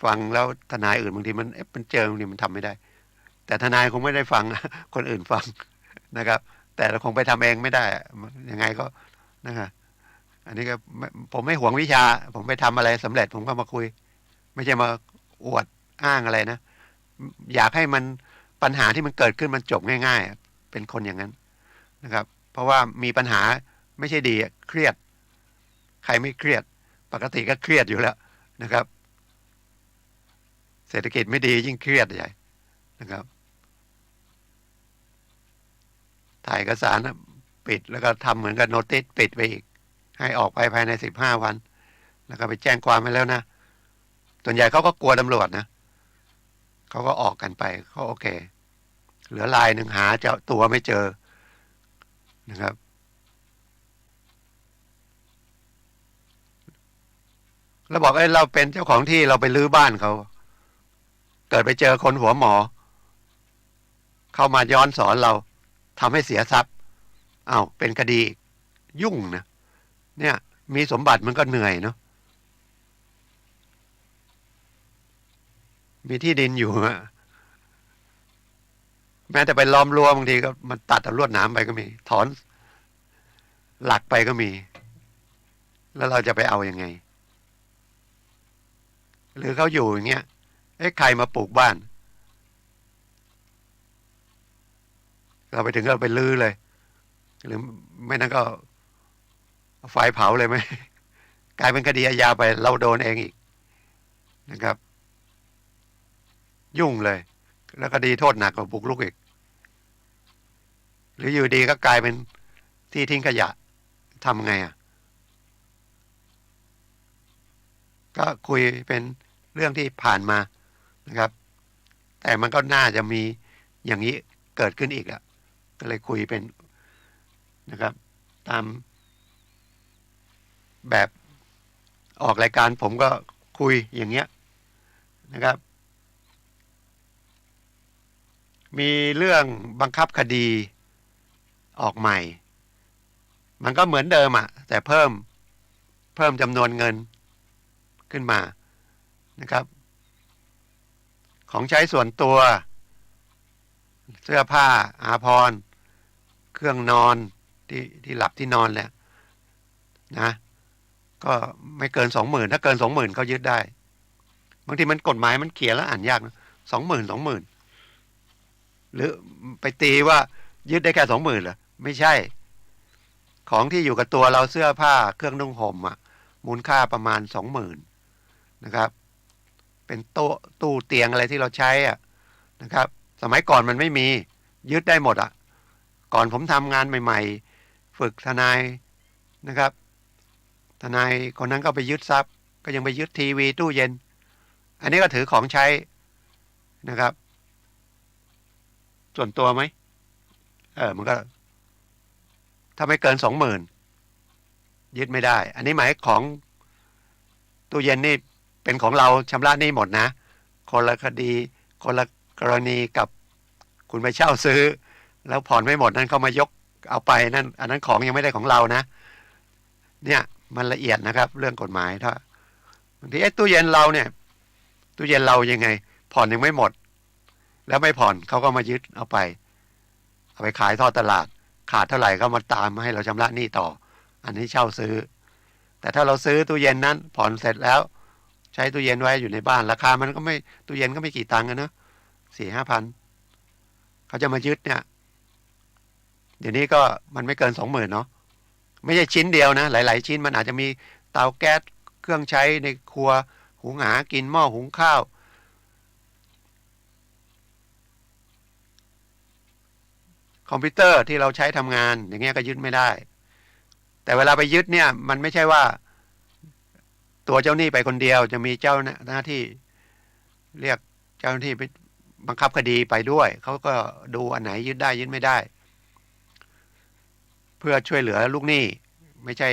ฟังแล้วทนายอื่นบางทีมันเจอบางทีมันทำไม่ได้แต่ทนายคงไม่ได้ฟังคนอื่นฟังนะครับแต่เราคงไปทำเองไม่ได้ยังไงก็นะครับอันนี้ก็ผมไม่หวงวิชาผมไปทำอะไรสำเร็จผมก็มาคุยไม่ใช่มาอวดอ้างอะไรนะอยากให้มันปัญหาที่มันเกิดขึ้นมันจบง่ายๆเป็นคนอย่างนั้นนะครับเพราะว่ามีปัญหาไม่ใช่ดีเครียดใครไม่เครียดปกติก็เครียดอยู่แล้วนะครับเศรษฐกิจไม่ดียิ่งเครียดใหญ่นะครับถ่ายเอกสารปิดแล้วก็ทำเหมือนกับโนติสปิดไปอีกให้ออกไปภายใน15 วันแล้วก็ไปแจ้งความไปแล้วนะส่วนใหญ่เขาก็กลัวตำรวจนะเขาก็ออกกันไปเขาโอเคเหลือรายหนึ่งหาเจ้าตัวไม่เจอนะครับแล้วบอกเราเป็นเจ้าของที่เราไปรื้อบ้านเขาเกิดไปเจอคนหัวหมอเข้ามาย้อนสอนเราทำให้เสียทรัพย์อ้าวเป็นคดียุ่งนะเนี่ยมีสมบัติมันก็เหนื่อยเนาะมีที่ดินอยู่แม้แต่ไปล้อมรั้วบางทีก็มันตัดเอาลวดหนามไปก็มีถอนหลักไปก็มีแล้วเราจะไปเอาอยัางไงหรือเขาอยู่อย่างเงี้ยใครมาปลูกบ้านเราไปถึงก็ไปลื้อเลยหรือไม่นั้นก็ไฟเผาเลยไหมกลายเป็นคดีอาญาไปเราโดนเองอีกนะครับยุ่งเลยแล้วคดีโทษหนักกว่าบุกรุกอีกหรืออยู่ดีก็กลายเป็นที่ทิ้งขยะทำไงก็คุยเป็นเรื่องที่ผ่านมานะครับแต่มันก็น่าจะมีอย่างนี้เกิดขึ้นอีกก็เลยคุยเป็นนะครับตามแบบออกรายการผมก็คุยอย่างเงี้ยนะครับมีเรื่องบังคับคดีออกใหม่มันก็เหมือนเดิมแต่เพิ่มจำนวนเงินขึ้นมานะครับของใช้ส่วนตัวเสื้อผ้าอาภรณ์เครื่องนอนที่หลับที่นอนแหละนะ ก็ไม่เกิน20,000ถ้าเกิน20,000เขายึดได้บางทีมันกฎหมายมันเขียนแล้วอ่านยากนะ20,000หรือไปตีว่ายึดได้แค่20,000เหรอไม่ใช่ของที่อยู่กับตัวเราเสื้อผ้าเครื่องนุ่งห่มอ่ะมูลค่าประมาณ20,000นะครับเป็นโต๊ะตู้เตียงอะไรที่เราใช้อ่ะนะครับสมัยก่อนมันไม่มียึดได้หมดอ่ะก่อนผมทำงานใหม่ๆฝึกทนายนะครับทนายคนนั้นก็ไปยึดทรัพย์ก็ยังไปยึดทีวีตู้เย็นอันนี้ก็ถือของใช้นะครับส่วนตัวไหมมันก็ถ้าไม่เกิน20,000ยึดไม่ได้อันนี้หมายของตู้เย็นนี่เป็นของเราชำระหนี้หมดนะคนละคดีคนละกรณีกับคุณไปเช่าซื้อแล้วผ่อนไม่หมดนั่นเขามายกเอาไปนั่นอันนั้นของยังไม่ได้ของเรานะเนี่ยมันละเอียดนะครับเรื่องกฎหมายถ้าบางทีตู้เย็นเราเนี่ยตู้เย็นเรายังไงผ่อนยังไม่หมดแล้วไม่ผ่อนเขาก็มายึดเอาไปขายทอดตลาดขาดเท่าไหร่ก็มาตามมาให้เราชำระหนี้ต่ออันนี้เช่าซื้อแต่ถ้าเราซื้อตู้เย็นนั้นผ่อนเสร็จแล้วใช้ตู้เย็นไว้อยู่ในบ้านราคามันก็ไม่ตู้เย็นก็ไม่กี่ตังค์นะ4-5 พันเขาจะมายึดเนี่ยเดี๋ยวนี้ก็มันไม่เกิน20,000เนาะไม่ใช่ชิ้นเดียวนะหลายๆชิ้นมันอาจจะมีเตาแก๊สเครื่องใช้ในครัวหุงหากินหม้อหุงข้าวคอมพิวเตอร์ที่เราใช้ทำงานอย่างเงี้ยก็ยึดไม่ได้แต่เวลาไปยึดเนี่ยมันไม่ใช่ว่าตัวเจ้าหนี้ไปคนเดียวจะมีเจ้าหน้าที่เรียกเจ้าหน้าที่ไปบังคับคดีไปด้วยเขาก็ดูอันไหนยึดได้ยึดไม่ได้เพื่อช่วยเหลือลูกหนี้ไม่ใช่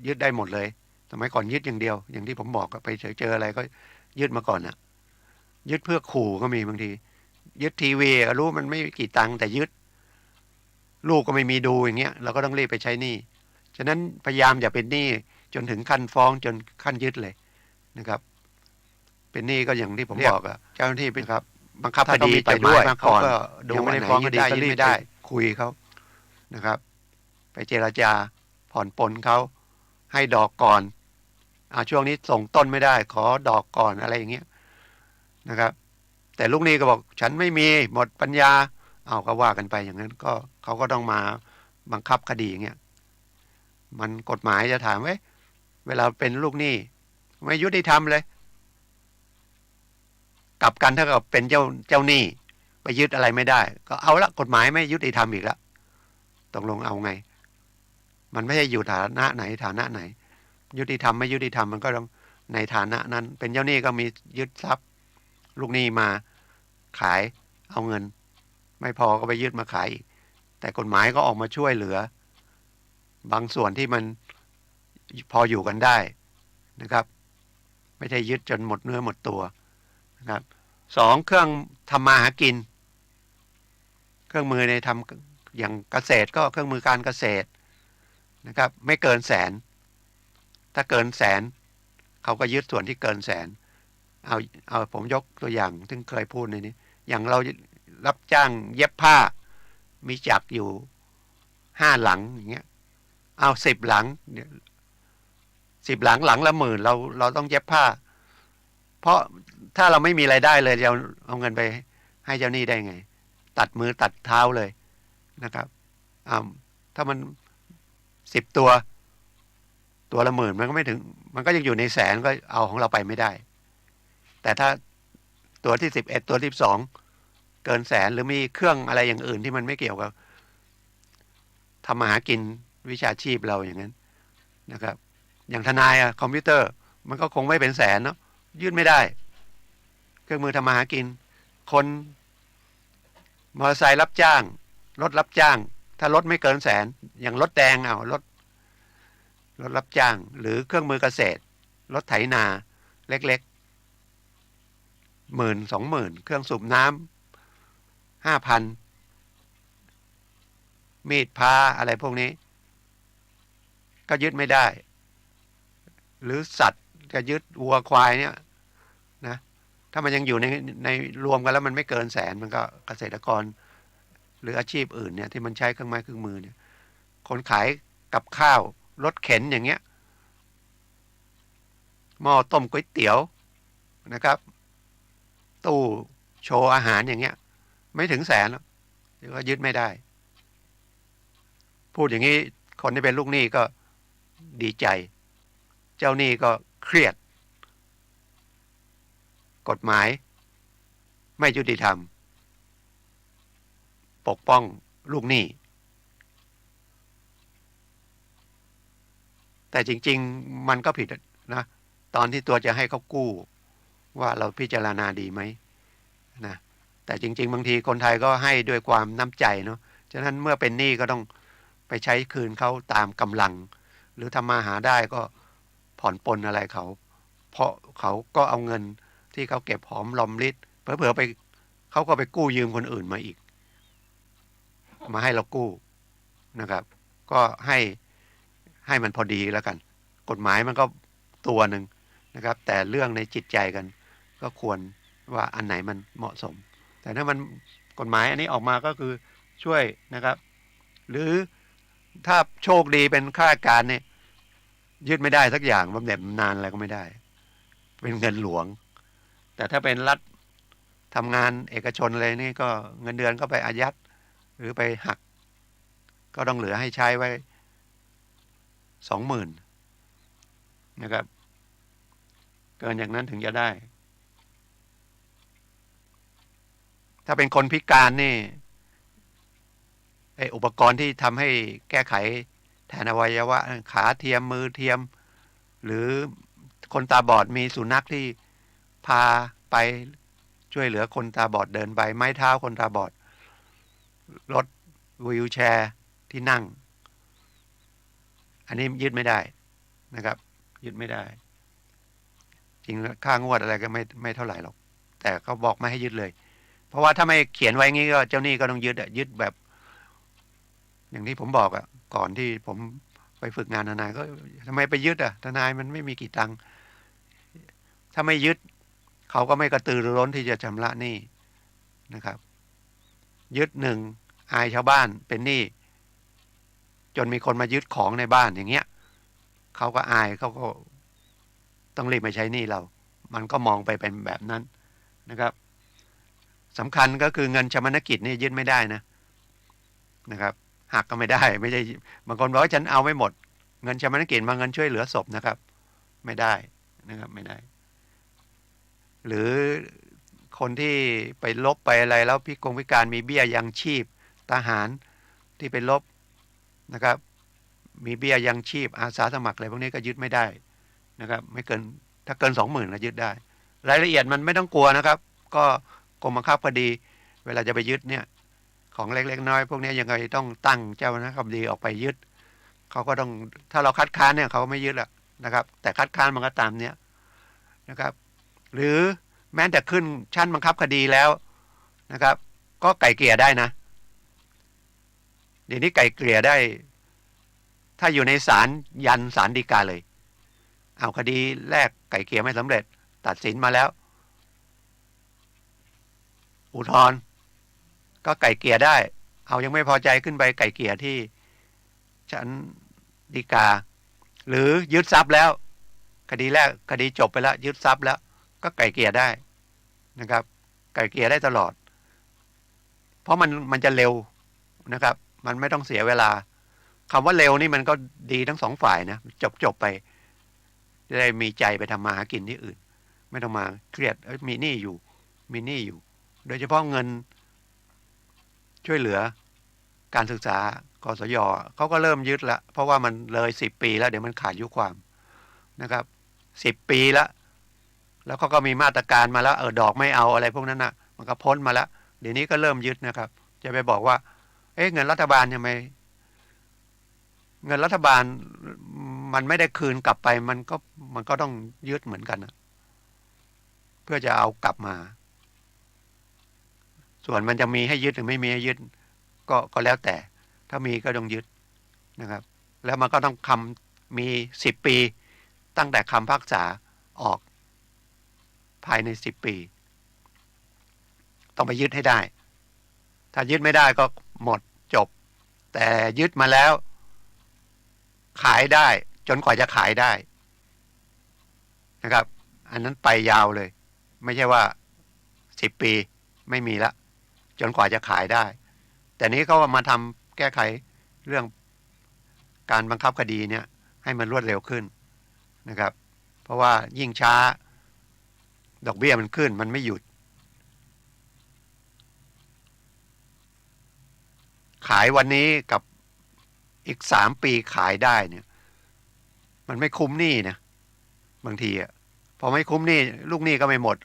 ยึดได้หมดเลยสมัยก่อนยึดอย่างเดียวอย่างที่ผมบอกไปเจออะไรก็ยึดมาก่อนน่ะยึดเพื่อขู่ก็มีบางทียึดทีวีรู้มันไม่กี่ตังค์แต่ยึดลูกก็ไม่มีดูอย่างเงี้ยเราก็ต้องรีบไปใช้หนี้ฉะนั้นพยายามอย่าเป็นหนี้จนถึงขั้นฟ้องจนขั้นยึดเลยนะครับเป็นหนี้ก็อย่างที่ผมบอกอะเจ้าหน้าที่เป็นครับบังคับคดีไปด้วยมาก่อนยังไม่ได้ฟ้องคดีก็รีบได้คุยเขานะครับไปเจรจาผ่อนปลนเขาให้ดอกก่อนช่วงนี้ส่งต้นไม่ได้ขอดอกก่อนอะไรอย่างเงี้ยนะครับแต่ลูกหนี้ก็บอกฉันไม่มีหมดปัญญาก็ว่ากันไปอย่างนั้นก็เขาก็ต้องมาบังคับคดีอย่างเงี้ยมันกฎหมายจะถามเวลาเป็นลูกหนี้ไม่ยุติธรรมเลยกลับกันถ้ากับเป็นเจ้าหนี้ไปยึดอะไรไม่ได้ก็เอาละกฎหมายไม่ยุติธรรมอีกละตกลงเอาไงมันไม่ใช่อยู่ฐานะไหนยุติธรรมไม่ยุติธรรมมันก็ต้องในฐานะนั้นเป็นเจ้าหนี้ก็มียึดทรัพย์ลูกหนี้มาขายเอาเงินไม่พอก็ไปยึดมาขายอีกแต่กฎหมายก็ออกมาช่วยเหลือบางส่วนที่มันพออยู่กันได้นะครับไม่ใช่ยึดจนหมดเนื้อหมดตัวนะครับ2เครื่องทำมาหากินเครื่องมือในทำอย่างเกษตรก็เครื่องมือการเกษตรนะครับไม่เกิน100,000ถ้าเกิน100,000เขาก็ยึดส่วนที่เกิน100,000เอาผมยกตัวอย่างที่เคยพูดในนี้อย่างเรารับจ้างเย็บผ้ามีจักรอยู่5 หลังอย่างเงี้ยเอา10 หลังเนี่ย10 หลังละ 10,000เราต้องเย็บผ้าเพราะถ้าเราไม่มีรายได้เลยจะเอาเงินไปให้เจ้าหนี้ได้ไงตัดมือตัดเท้าเลยนะครับถ้ามัน10 ตัวละ 10,000มันก็ไม่ถึงมันก็ยังอยู่ในแสนก็เอาของเราไปไม่ได้แต่ถ้าตัวที่11ตัวที่12เกิน100,000หรือมีเครื่องอะไรอย่างอื่นที่มันไม่เกี่ยวกับทำมาหากินวิชาชีพเราอย่างนั้นนะครับอย่างทนายคอมพิวเตอร์มันก็คงไม่เป็น100,000เนาะยื่นไม่ได้เครื่องมือทำมาหากินคนมอเตอร์ไซค์รับจ้างรถรับจ้างถ้ารถไม่เกิน100,000อย่างรถแดงรถรับจ้างหรือเครื่องมือเกษตรรถไถนาเล็กๆ10,000-20,000เครื่องสูบน้ำ5,000มีดพาอะไรพวกนี้ก็ยึดไม่ได้หรือสัตว์จะยึดวัวควายเนี่ยนะถ้ามันยังอยู่ในรวมกันแล้วมันไม่เกิน100,000มันก็เกษตรกรหรืออาชีพอื่นเนี่ยที่มันใช้เครื่องไม้เครื่องมือเนี่ยคนขายกับข้าวรถเข็นอย่างเงี้ย หม้อต้มก๋วยเตี๋ยวนะครับตู้โชว์อาหารอย่างเงี้ยไม่ถึงแสนหรอกก็ยึดไม่ได้พูดอย่างนี้คนที่เป็นลูกหนี้ก็ดีใจเจ้าหนี้ก็เครียดกฎหมายไม่ยุติธรรมปกป้องลูกหนี้แต่จริงๆมันก็ผิดนะตอนที่ตัวจะให้เขากู้ว่าเราพิจารณาดีไหมนะแต่จริงๆบางทีคนไทยก็ให้ด้วยความน้ำใจเนาะฉะนั้นเมื่อเป็นหนี้ก็ต้องไปใช้คืนเขาตามกำลังหรือทำมาหาได้ก็ผ่อนปลนอะไรเขาเพราะเขาก็เอาเงินที่เขาเก็บหอมรอมริบเผลอๆไปเขาก็ไปกู้ยืมคนอื่นมาอีกมาให้เรากู้นะครับก็ให้มันพอดีแล้วกันกฎหมายมันก็ตัวหนึ่งนะครับแต่เรื่องในจิตใจกันก็ควรว่าอันไหนมันเหมาะสมแต่ถ้ามันกฎหมายอันนี้ออกมาก็คือช่วยนะครับหรือถ้าโชคดีเป็นข้าราชการเนี่ยยึดไม่ได้สักอย่างบำเหน็จบำนาญอะไรก็ไม่ได้เป็นเงินหลวงแต่ถ้าเป็นรัฐทำงานเอกชนเลยนี่ก็เงินเดือนก็ไปอายัดหรือไปหักก็ต้องเหลือให้ใช้ไว้ 20,000 นะครับเกินอย่างนั้นถึงจะได้ถ้าเป็นคนพิการนี่อุปกรณ์ที่ทำให้แก้ไขแทนอวัยวะขาเทียมมือเทียมหรือคนตาบอดมีสุนัขที่พาไปช่วยเหลือคนตาบอดเดินไปไม้เท้าคนตาบอดรถวีลแชร์ที่นั่งอันนี้ยึดไม่ได้นะครับยึดไม่ได้จริงค่างวดอะไรก็ไม่เท่าไหร่หรอกแต่เขาบอกไม่ให้ยึดเลยเพราะว่าถ้าไม่เขียนไว้งี้ก็เจ้าหนี้ก็ต้องยึดแบบอย่างที่ผมบอกก่อนที่ผมไปฝึกงานทนายก็ทำไมไปยึดทนายมันไม่มีกี่ตังค์ถ้าไม่ยึดเขาก็ไม่กระตือรือร้นที่จะชำระหนี้นะครับยึดหนึ่งอายชาวบ้านเป็นหนี้จนมีคนมายึดของในบ้านอย่างเงี้ยเขาก็อายเขาก็ต้องรีบมาใช้หนี้เรามันก็มองไปเป็นแบบนั้นนะครับสำคัญก็คือเงินชำระกิจนี่ยึดไม่ได้นะครับหักก็ไม่ได้ไม่ใช่บางคนบอกว่าฉันเอาไม่หมดเงินชำระกิจมาเงินช่วยเหลือศพนะครับไม่ได้นะครับไม่ได้หรือคนที่ไปลบไปอะไรแล้วพิการมีเบี้ยยังชีพทหารที่ไปลบนะครับมีเบี้ยยังชีพอาสาสมัครอะไรพวกนี้ก็ยึดไม่ได้นะครับไม่เกินถ้าเกิน 20,000 ก็ยึดได้รายละเอียดมันไม่ต้องกลัวนะครับก็กรมบังคับคดีเวลาจะไปยึดเนี่ยของเล็กๆน้อยพวกนี้ยังไงต้องตั้งเจ้าหน้าที่คดีออกไปยึดเขาก็ต้องถ้าเราคัดค้านเนี่ยเขาก็ไม่ยึดละนะครับแต่คัดค้านมันก็ตามเนี้ยนะครับหรือแม้แต่ขึ้นชั้นบังคับคดีแล้วนะครับก็ไกล่เกลี่ยได้นะเดี๋ยวนี้ไกล่เกลี่ยได้ถ้าอยู่ในศาลยันศาลฎีกาเลยเอาคดีแรกไกล่เกลี่ยไม่สำเร็จตัดสินมาแล้วอุทธรณ์ก็ไกล่เกลี่ยได้เอายังไม่พอใจขึ้นไปไกล่เกลี่ยที่ชั้นฎีกาหรือยึดทรัพย์แล้วคดีแรกคดีจบไปแล้วยึดทรัพย์แล้วก็ไกล่เกลี่ยได้นะครับไกล่เกลี่ยได้ตลอดเพราะมันจะเร็วนะครับมันไม่ต้องเสียเวลาคำว่าเร็วนี่มันก็ดีทั้งสองฝ่ายนะจบไปจะได้มีใจไปทำมาหากินที่อื่นไม่ต้องมาเครียดมีหนี้อยู่โดยเฉพาะเงินช่วยเหลือการศึกษากสยเขาก็เริ่มยึดละเพราะว่ามันเลย10 ปีแล้วเดี๋ยวมันขาดอายุความนะครับ10 ปีแล้วเขาก็มีมาตรการมาแล้วดอกไม่เอาอะไรพวกนั้นนะมันก็พ้นมาแล้วเดี๋ยวนี้ก็เริ่มยึดนะครับจะไปบอกว่าเงินรัฐบาลทำไมเงินรัฐบาลมันไม่ได้คืนกลับไปมันก็ต้องยึดเหมือนกันนะเพื่อจะเอากลับมาส่วนมันจะมีให้ยึดหรือไม่มีให้ยึดก็แล้วแต่ถ้ามีก็ต้องยึดนะครับแล้วมันก็ต้องมี10 ปีตั้งแต่คำพิพากษาออกภายใน10 ปีต้องไปยึดให้ได้ถ้ายึดไม่ได้ก็หมดจบแต่ยึดมาแล้วขายได้จนกว่าจะขายได้ นะครับอันนั้นไปยาวเลยไม่ใช่ว่า10 ปีไม่มีละจนกว่าจะขายได้แต่นี้เขามาทำแก้ไขเรื่องการบังคับคดีเนี่ยให้มันรวดเร็วขึ้นนะครับเพราะว่ายิ่งช้าดอกเบี้ยมันขึ้นมันไม่หยุดขายวันนี้กับอีก3 ปีขายได้เนี่ยมันไม่คุ้มหนี้นะบางทีอ่ะพอไม่คุ้มหนี้ลูกหนี้ก็ไม่หมด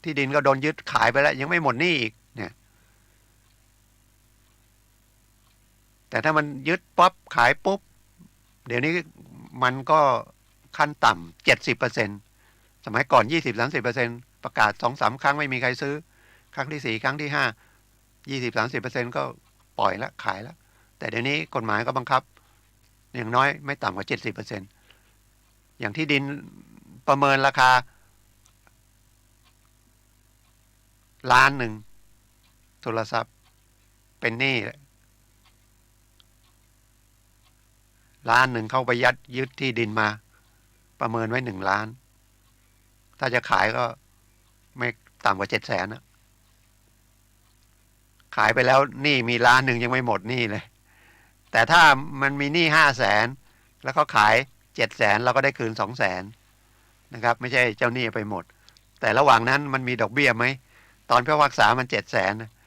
ที่ดินก็โดนยึดขายไปแล้วยังไม่หมดหนี้อีกเนี่ยแต่ถ้ามันยึดปั๊บขายปุ๊บเดี๋ยวนี้มันก็ขั้นต่ำ70%สมัยก่อน20-30%ประกาศ2-3 ครั้งไม่มีใครซื้อครั้งที่4ครั้งที่5 20-30%ก็ปล่อยแล้วขายแล้วแต่เดี๋ยวนี้กฎหมายก็บังคับอย่างน้อยไม่ต่ำกว่า70%อย่างที่ดินประเมินราคา1,000,000โทรศัพท์เป็นหนี้1,000,000เข้าไปยึดที่ดินมาประเมินไว้1,000,000ถ้าจะขายก็ไม่ต่ำกว่า700,000นะขายไปแล้วหนี้มี1,000,000ยังไม่หมดหนี้เลยแต่ถ้ามันมีหนี้500,000แล้วเขาขาย700,000เราก็ได้คืน200,000นะครับไม่ใช่เจ้าหนี้ไปหมดแต่ระหว่างนั้นมันมีดอกเบี้ยไหมตอนพิพากษามัน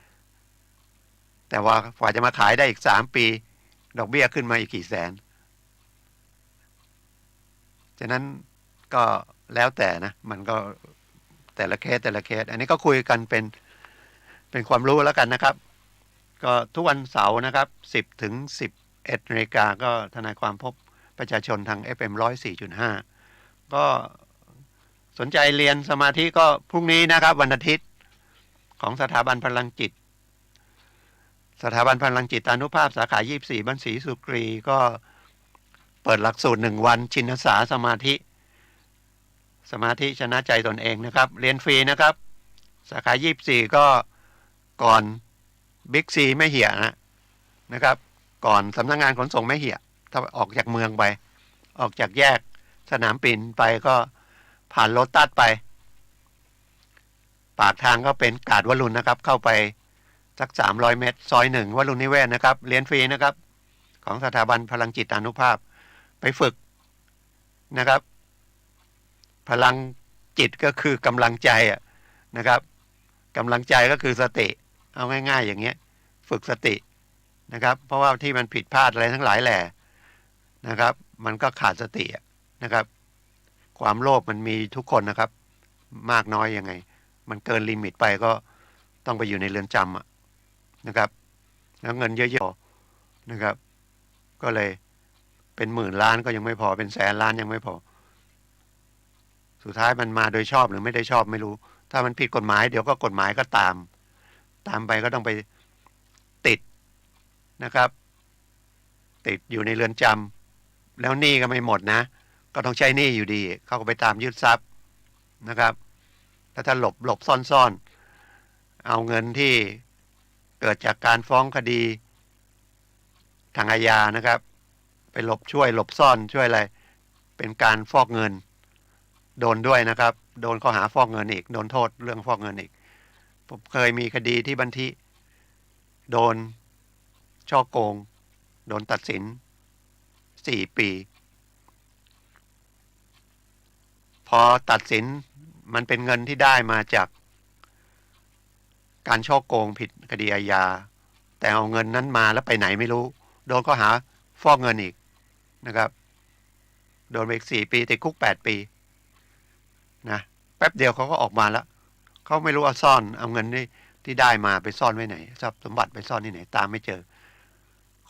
700,000แต่ว่ากว่าจะมาขายได้อีก3 ปีดอกเบี้ยขึ้นมาอีกกี่แสนฉะนั้นก็แล้วแต่นะมันก็แต่ละเคสอันนี้ก็คุยกันเป็นความรู้แล้วกันนะครับก็ทุกวันเสาร์นะครับ10-11 นาฬิกาก็ทนายความพบประชาชนทาง FM 104.5ก็สนใจเรียนสมาธิก็พรุ่งนี้นะครับวันอาทิตย์ของสถาบันพลังจิตสถาบันพลังจิตอานุภาพสาขา24บ้านศรีสุกรีก็เปิดหลักสูตร1 วันชินสาสมาธิชนะใจตนเองนะครับเรียนฟรีนะครับสาขา24ก็ก่อนบิ๊กซีไม่เหี่ยนะครับก่อนสำนักงานขนส่งไม่เหี่ยถ้าออกจากเมืองไปออกจากแยกสนามบินไปก็ผ่านโลตัสไปปากทางก็เป็นกาดวรุณนะครับเข้าไปสัก300 เมตรซอย1วรุณนิเวศนะครับเรียนฟรีนะครับของสถาบันพลังจิตอานุภาพไปฝึกนะครับพลังจิตก็คือกำลังใจนะครับกำลังใจก็คือสติเอาง่ายๆอย่างเงี้ยฝึกสตินะครับเพราะว่าที่มันผิดพลาดอะไรทั้งหลายแหล่นะครับมันก็ขาดสตินะครับความโลภมันมีทุกคนนะครับมากน้อยยังไงมันเกินลิมิตไปก็ต้องไปอยู่ในเรือนจำนะครับแล้วเงินเยอะๆนะครับก็เลยเป็น10,000 ล้านก็ยังไม่พอเป็น100,000 ล้านยังไม่พอสุดท้ายมันมาโดยชอบหรือไม่ได้ชอบไม่รู้ถ้ามันผิดกฎหมายเดี๋ยวก็กฎหมายก็ตามไปก็ต้องไปติดนะครับติดอยู่ในเรือนจำแล้วหนี้ก็ไม่หมดนะก็ต้องใช้หนี้อยู่ดีเขาก็ไปตามยึดทรัพย์นะครับแล้วถ้าหลบซ่อนเอาเงินที่เกิดจากการฟ้องคดีทางอาญานะครับไปหลบซ่อนช่วยอะไรเป็นการฟอกเงินโดนด้วยนะครับโดนข้อหาฟอกเงินอีกโดนโทษเรื่องฟอกเงินอีกผมเคยมีคดีที่บันทิโดนฉ้อโกงโดนตัดสิน4 ปีพอตัดสินมันเป็นเงินที่ได้มาจากการฉ้อโกงผิดคดีอาญาแต่เอาเงินนั้นมาแล้วไปไหนไม่รู้โดนข้อหาฟอกเงินอีกนะครับโดนไปอีก4 ปีติดคุก8 ปีนะแป๊บเดียวเขาก็ออกมาแล้วเขาไม่รู้เอาเงินที่ได้มาไปซ่อนไว้ไหนทรัพย์สมบัติไปซ่อนที่ไหนตามไม่เจอ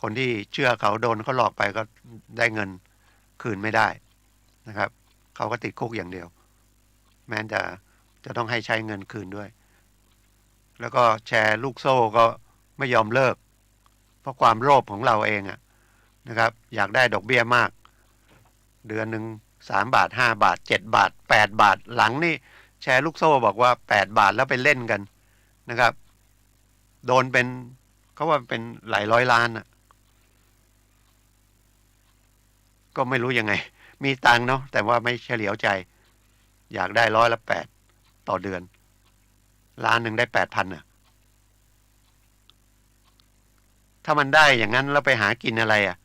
คนที่เชื่อเขาโดนเขาหลอกไปก็ได้เงินคืนไม่ได้นะครับเขาก็ติดคุกอย่างเดียวแม้จะต้องให้ใช้เงินคืนด้วยแล้วก็แชร์ลูกโซ่ก็ไม่ยอมเลิกเพราะความโลภของเราเองนะครับอยากได้ดอกเบี้ยมากเดือนหนึ่ง3 บาท5 บาท7 บาท8 บาทหลังนี่แชร์ลูกโซ่บอกว่า8 บาทแล้วไปเล่นกันนะครับโดนเป็นเขาว่าเป็นหลายร้อยล้านก็ไม่รู้ยังไงมีตังค์เนาะแต่ว่าไม่เฉลียวใจ อยากได้800ต่อเดือนล้านหนึ่งได้8,000อ่ะถ้ามันได้อย่างนั้นแล้วไปหากินอะไรอ่ะ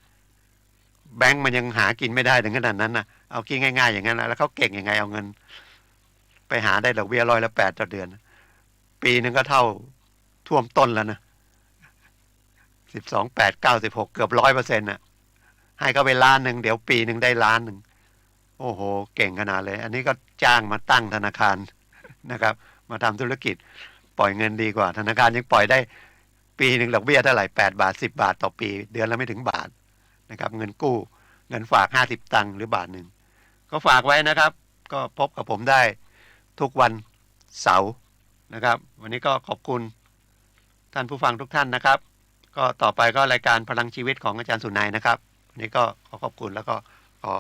แบงก์มันยังหากินไม่ได้ถึงขนาดนั้นนะเอาคิดง่ายๆอย่างนั้นนะแล้วเขาเก่งยังไงเอาเงินไปหาได้ดอกเบี้ย800ต่อเดือนปีหนึ่งก็เท่าท่วมต้นแล้วนะ12.8 96เกือบ100%น่ะให้เขาไปล้านหนึ่งเดี๋ยวปีหนึ่งได้ล้านหนึ่งโอ้โหเก่งขนาดเลยอันนี้ก็จ้างมาตั้งธนาคารนะครับมาทำธุรกิจปล่อยเงินดีกว่าธนาคารยังปล่อยได้ปีหนึ่งดอกเบี้ยเท่าไหร่8 บาท10 บาทต่อปีเดือนละไม่ถึงบาทนะครับเงินกู้เงินฝาก50 ตังค์หรือบาทหนึ่งก็ฝากไว้นะครับก็พบกับผมได้ทุกวันเสาร์นะครับวันนี้ก็ขอบคุณท่านผู้ฟังทุกท่านนะครับก็ต่อไปก็รายการพลังชีวิตของอาจารย์สุนัยนะครับวันนี้ก็ขอขอบคุณแล้วก็ขอ